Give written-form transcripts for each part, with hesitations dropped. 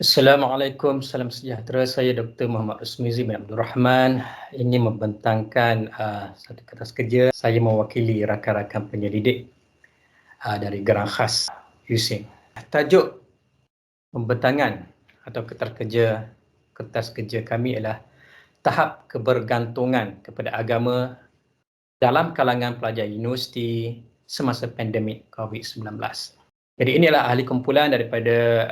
Assalamualaikum, salam sejahtera. Saya Dr. Muhammad Rosmizi bin Abdul Rahman. Ingin membentangkan satu kertas kerja. Saya mewakili rakan-rakan penyelidik dari Gerang Khas USIM. Tajuk pembentangan atau kertas kerja kami ialah tahap kebergantungan kepada agama dalam kalangan pelajar universiti semasa pandemik COVID-19. Jadi inilah ahli kumpulan daripada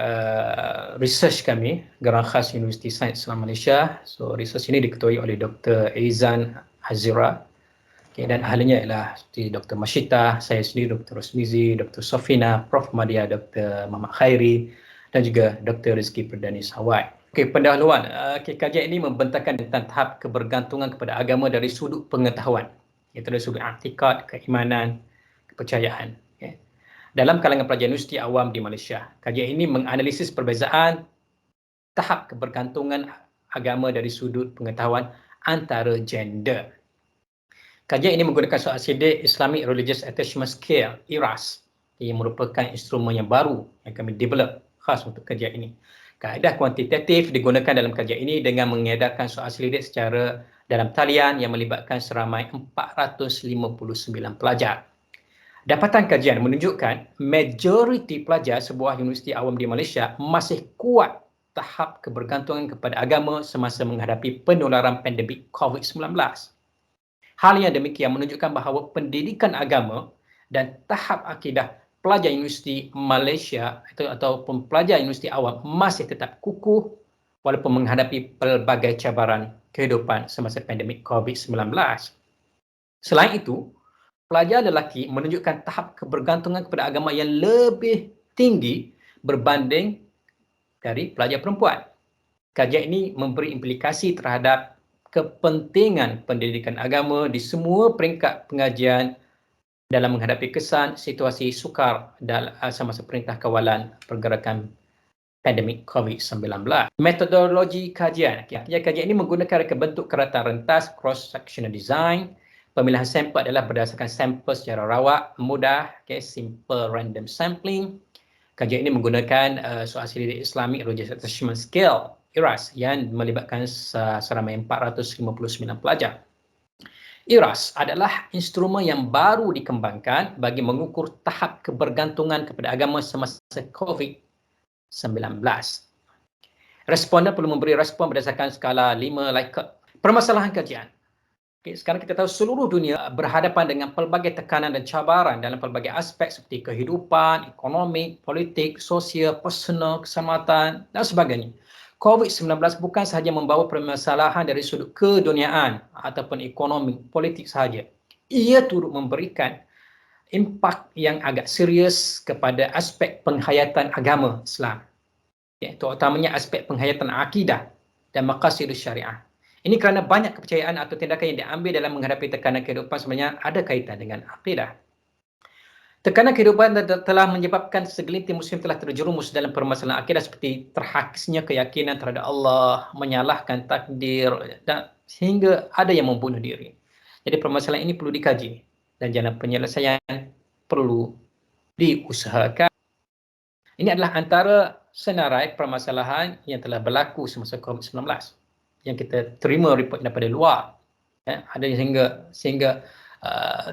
research kami, Gerang Khas Universiti Sains Islam Malaysia. So research ini diketuai oleh Dr. Aizan Hazira. Okay, dan ahlinya ialah seperti Dr. Mashita, saya sendiri Dr. Rosmizi, Dr. Sofina, Prof. Madia, Dr. Muhammad Khairi dan juga Dr. Rizky Perdani Sawai. Okey, pendahuluan. Kajian ini membentangkan tentang tahap kebergantungan kepada agama dari sudut pengetahuan, iaitu dari sudut i'tikad, keimanan, kepercayaan. Dalam kalangan pelajar universiti awam di Malaysia. Kajian ini menganalisis perbezaan tahap kebergantungan agama dari sudut pengetahuan antara gender. Kajian ini menggunakan soal sidik Islamic Religious Attachment Scale, IRAS, yang merupakan instrumen yang baru yang kami develop khas untuk kajian ini. Kaedah kuantitatif digunakan dalam kajian ini dengan mengedarkan soal selidik secara dalam talian yang melibatkan seramai 459 pelajar. Dapatan kajian menunjukkan majoriti pelajar sebuah universiti awam di Malaysia masih kuat tahap kebergantungan kepada agama semasa menghadapi penularan pandemik COVID-19. Hal yang demikian menunjukkan bahawa pendidikan agama dan tahap akidah pelajar universiti Malaysia ataupun pelajar universiti awam masih tetap kukuh walaupun menghadapi pelbagai cabaran kehidupan semasa pandemik COVID-19. Selain itu, pelajar lelaki menunjukkan tahap kebergantungan kepada agama yang lebih tinggi berbanding dari pelajar perempuan. Kajian ini memberi implikasi terhadap kepentingan pendidikan agama di semua peringkat pengajian dalam menghadapi kesan situasi sukar semasa perintah kawalan pergerakan pandemik COVID-19. Metodologi kajian. Kajian ini menggunakan reka bentuk kereta rentas cross-sectional design. Pemilihan sampel adalah berdasarkan sampel secara rawak, mudah, simple random sampling. Kajian ini menggunakan soal selidik Islamic Religious Attachment Scale, IRAS, yang melibatkan seramai 459 pelajar. IRAS adalah instrumen yang baru dikembangkan bagi mengukur tahap kebergantungan kepada agama semasa COVID-19. Responden perlu memberi respon berdasarkan skala 5 Likert. Permasalahan kajian. Sekarang kita tahu seluruh dunia berhadapan dengan pelbagai tekanan dan cabaran dalam pelbagai aspek seperti kehidupan, ekonomi, politik, sosial, personal, keselamatan dan sebagainya. COVID-19 bukan sahaja membawa permasalahan dari sudut keduniaan ataupun ekonomi, politik sahaja. Ia turut memberikan impak yang agak serius kepada aspek penghayatan agama Islam. Terutamanya aspek penghayatan akidah dan maqasidus syariah. Ini kerana banyak kepercayaan atau tindakan yang diambil dalam menghadapi tekanan kehidupan sebenarnya ada kaitan dengan akidah. Tekanan kehidupan telah menyebabkan segelintir muslim telah terjerumus dalam permasalahan akidah seperti terhakisnya keyakinan terhadap Allah, menyalahkan takdir dan sehingga ada yang membunuh diri. Jadi permasalahan ini perlu dikaji dan jalan penyelesaian perlu diusahakan. Ini adalah antara senarai permasalahan yang telah berlaku semasa COVID-19 yang kita terima report daripada luar. Ada sehingga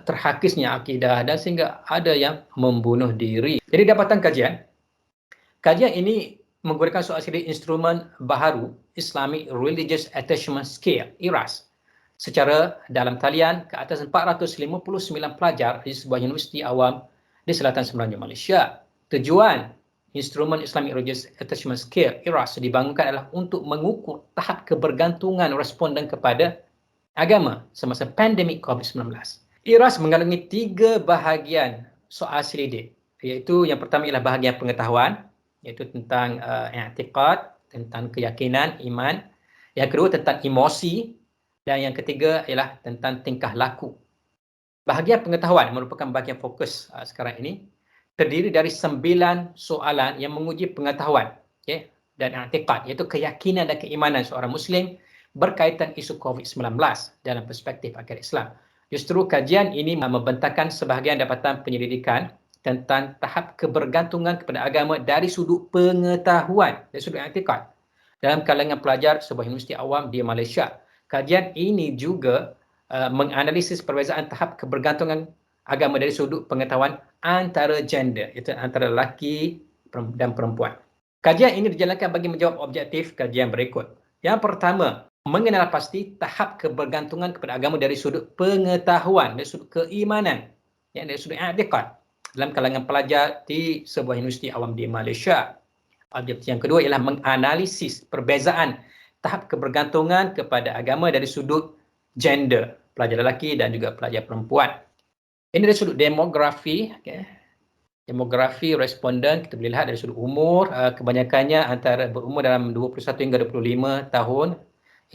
terhakisnya akidah dan sehingga ada yang membunuh diri. Jadi dapatan kajian ini menggunakan soal sidik instrumen baharu Islamic Religious Attachment Scale, IRAS, secara dalam talian ke atas 459 pelajar di sebuah universiti awam di selatan semenanjung Malaysia. Tujuan instrumen Islamic Religious Attachment Scale, IRAS, dibangunkan adalah untuk mengukur tahap kebergantungan responden kepada agama semasa pandemik COVID-19. IRAS mengandungi 3 bahagian soal selidik, iaitu yang pertama ialah bahagian pengetahuan, iaitu tentang i'tikad, tentang keyakinan, iman. Yang kedua tentang emosi dan yang ketiga ialah tentang tingkah laku. Bahagian pengetahuan merupakan bahagian fokus sekarang ini. Terdiri dari 9 soalan yang menguji pengetahuan dan i'tikad, iaitu keyakinan dan keimanan seorang Muslim berkaitan isu COVID-19 dalam perspektif akidah Islam. Justru kajian ini membentangkan sebahagian dapatan penyelidikan tentang tahap kebergantungan kepada agama dari sudut pengetahuan, dari sudut i'tikad dalam kalangan pelajar sebuah universiti awam di Malaysia. Kajian ini juga menganalisis perbezaan tahap kebergantungan agama dari sudut pengetahuan antara gender, iaitu antara lelaki dan perempuan. Kajian ini dijalankan bagi menjawab objektif kajian berikut. Yang pertama, mengenal pasti tahap kebergantungan kepada agama dari sudut pengetahuan, dari sudut keimanan, dari sudut i'tikad dalam kalangan pelajar di sebuah universiti awam di Malaysia. Objektif yang kedua ialah menganalisis perbezaan tahap kebergantungan kepada agama dari sudut gender, pelajar lelaki dan juga pelajar perempuan. Ini dari sudut demografi, demografi responden kita boleh lihat dari sudut umur, kebanyakannya antara berumur dalam 21 hingga 25 tahun,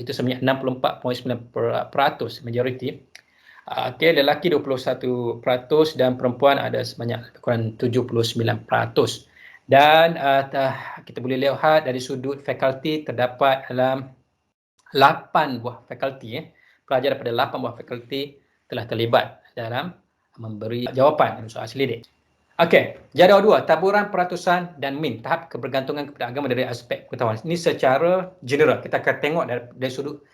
itu sebanyak 64.9% majoriti. Lelaki 21% dan perempuan ada sebanyak kurang 79%. Dan kita boleh lihat dari sudut fakulti terdapat dalam 8 buah fakulti, pelajar daripada 8 buah fakulti telah terlibat dalam memberi jawapan dalam soal selidik. Okey, jadual 2, taburan peratusan dan min, tahap kebergantungan kepada agama dari aspek pengetahuan. Ini secara general, kita akan tengok dari sudut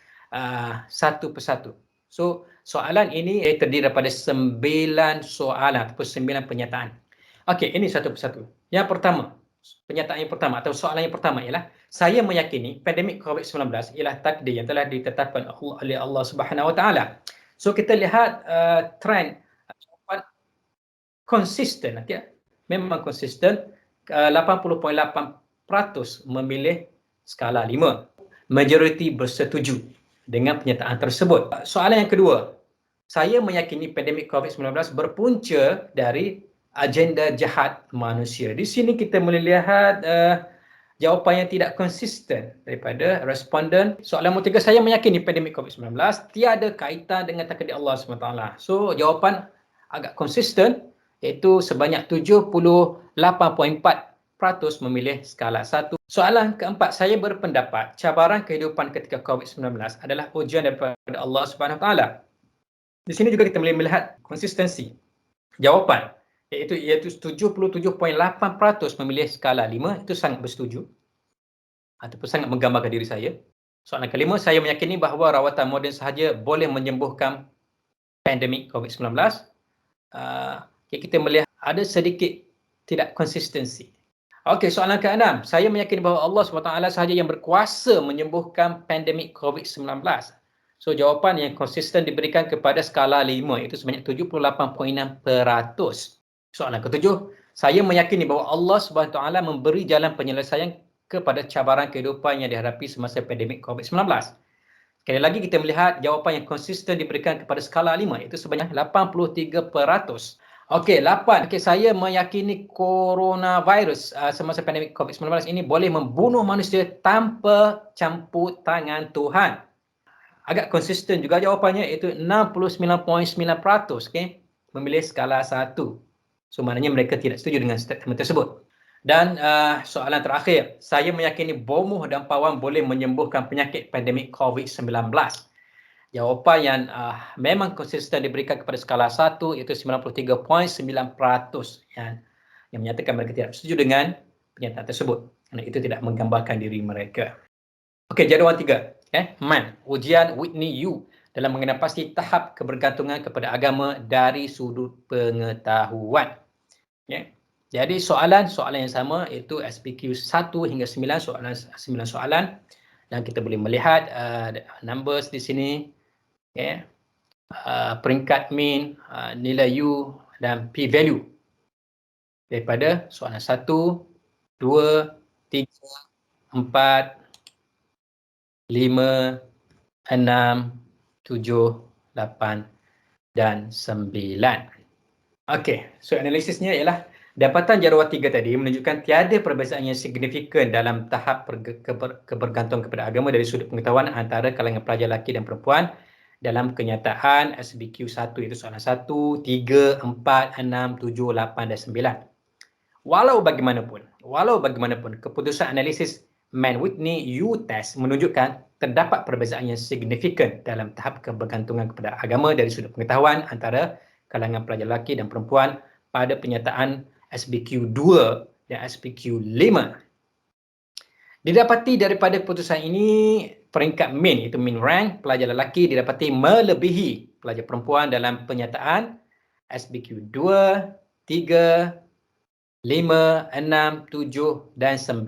satu persatu. So, soalan ini terdiri daripada 9 soalan ataupun 9 pernyataan. Okey, ini satu persatu. Yang pertama, pernyataan yang pertama atau soalan yang pertama ialah, saya meyakini pandemik COVID-19 ialah takdir yang telah ditetapkan oleh Allah Subhanahu Wa Taala. So, kita lihat trend konsisten, memang konsisten. 80.8% memilih skala 5. Majoriti bersetuju dengan pernyataan tersebut. Soalan yang kedua, saya meyakini pandemik COVID-19 berpunca dari agenda jahat manusia. Di sini kita boleh lihat jawapan yang tidak konsisten daripada responden. Soalan nombor 3, saya meyakini pandemik COVID-19 tiada kaitan dengan takdir Allah SWT. So, jawapan agak konsisten, iaitu sebanyak 78.4% memilih skala 1. Soalan keempat, saya berpendapat cabaran kehidupan ketika COVID-19 adalah ujian daripada Allah SWT. Di sini juga kita boleh melihat konsistensi jawapan, iaitu 77.8% memilih skala 5, itu sangat bersetuju ataupun sangat menggambarkan diri saya. Soalan kelima, saya meyakini bahawa rawatan moden sahaja boleh menyembuhkan pandemik COVID-19. Kita melihat ada sedikit tidak konsistensi. Okey, soalan ke-6, saya meyakini bahawa Allah SWT sahaja yang berkuasa menyembuhkan pandemik COVID-19. So, jawapan yang konsisten diberikan kepada skala 5, iaitu sebanyak 78.6%. Soalan ke-7, saya meyakini bahawa Allah SWT memberi jalan penyelesaian kepada cabaran kehidupan yang dihadapi semasa pandemik COVID-19. Sekali lagi kita melihat jawapan yang konsisten diberikan kepada skala 5, iaitu sebanyak 83%. Okey, 8. Saya meyakini coronavirus semasa pandemik COVID-19 ini boleh membunuh manusia tanpa campur tangan Tuhan. Agak konsisten juga jawapannya, iaitu 69.9%, memilih skala 1. So, maknanya mereka tidak setuju dengan statement tersebut. Dan soalan terakhir, saya meyakini bomuh dan pawang boleh menyembuhkan penyakit pandemik COVID-19. Jawapan yang memang konsisten diberikan kepada skala 1, iaitu 93.9% yang menyatakan mereka tidak setuju dengan pernyataan tersebut, kerana itu tidak menggambarkan diri mereka. Okey, jadual 3. MAN, ujian Whitney U dalam mengenal pasti tahap kebergantungan kepada agama dari sudut pengetahuan. Jadi soalan yang sama, iaitu SPQ 1 hingga 9, 9 soalan, dan kita boleh melihat numbers di sini, peringkat min, nilai U dan P value daripada soalan 1, 2, 3, 4, 5, 6, 7, 8 dan 9. Okey, so analisisnya ialah dapatan jadual 3 tadi menunjukkan tiada perbezaan yang signifikan dalam tahap kebergantungan kepada agama dari sudut pengetahuan antara kalangan pelajar lelaki dan perempuan dalam kenyataan SBQ 1, iaitu soalan 1, 3, 4, 6, 7, 8 dan 9. Walau bagaimanapun, keputusan analisis Mann-Whitney U test menunjukkan terdapat perbezaan yang signifikan dalam tahap kebergantungan kepada agama dari sudut pengetahuan antara kalangan pelajar lelaki dan perempuan pada penyataan SPQ 2 dan SPQ 5. Didapati daripada keputusan ini, peringkat min, iaitu min rank pelajar lelaki didapati melebihi pelajar perempuan dalam penyataan SPQ 2, 3, 5, 6, 7 dan 9.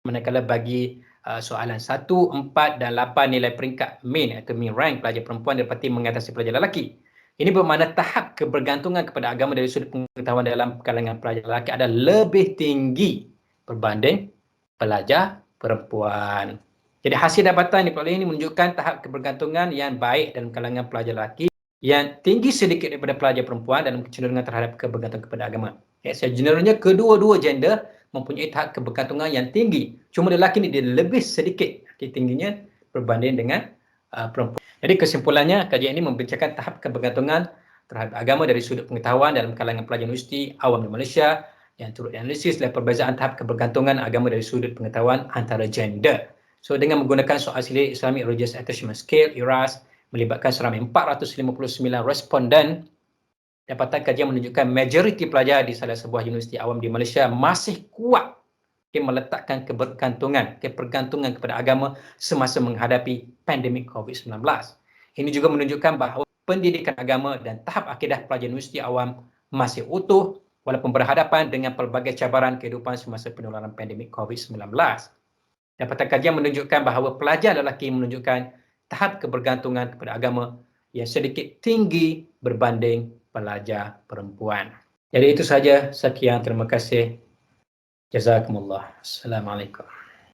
Manakala bagi soalan 1, 4 dan 8 nilai peringkat min atau min rank pelajar perempuan didapati mengatasi pelajar lelaki. Ini bermakna tahap kebergantungan kepada agama dari sudut pengetahuan dalam kalangan pelajar lelaki adalah lebih tinggi berbanding pelajar perempuan. Jadi hasil dapatan di perolehan ini menunjukkan tahap kebergantungan yang baik dalam kalangan pelajar lelaki yang tinggi sedikit daripada pelajar perempuan dalam kecenderungan terhadap kebergantungan kepada agama. Sebenarnya kedua-dua gender mempunyai tahap kebergantungan yang tinggi. Cuma lelaki ni dia lebih sedikit tingginya berbanding dengan perempuan. Jadi kesimpulannya, kajian ini membincangkan tahap kebergantungan terhadap agama dari sudut pengetahuan dalam kalangan pelajar universiti awam di Malaysia yang turut dianalisis oleh perbezaan tahap kebergantungan agama dari sudut pengetahuan antara gender. So dengan menggunakan soal silik Islamic Religious Attachment Scale (IRAS) melibatkan seramai 459 responden, dapatan kajian menunjukkan majoriti pelajar di salah sebuah universiti awam di Malaysia masih kuat meletakkan kebergantungan kepada agama semasa menghadapi pandemik COVID-19. Ini juga menunjukkan bahawa pendidikan agama dan tahap akidah pelajar universiti awam masih utuh walaupun berhadapan dengan pelbagai cabaran kehidupan semasa penularan pandemik COVID-19. Dapatan kajian menunjukkan bahawa pelajar lelaki menunjukkan tahap kebergantungan kepada agama yang sedikit tinggi berbanding pelajar perempuan. Jadi itu saja. Sekian, terima kasih. Jazakumullah. Assalamualaikum.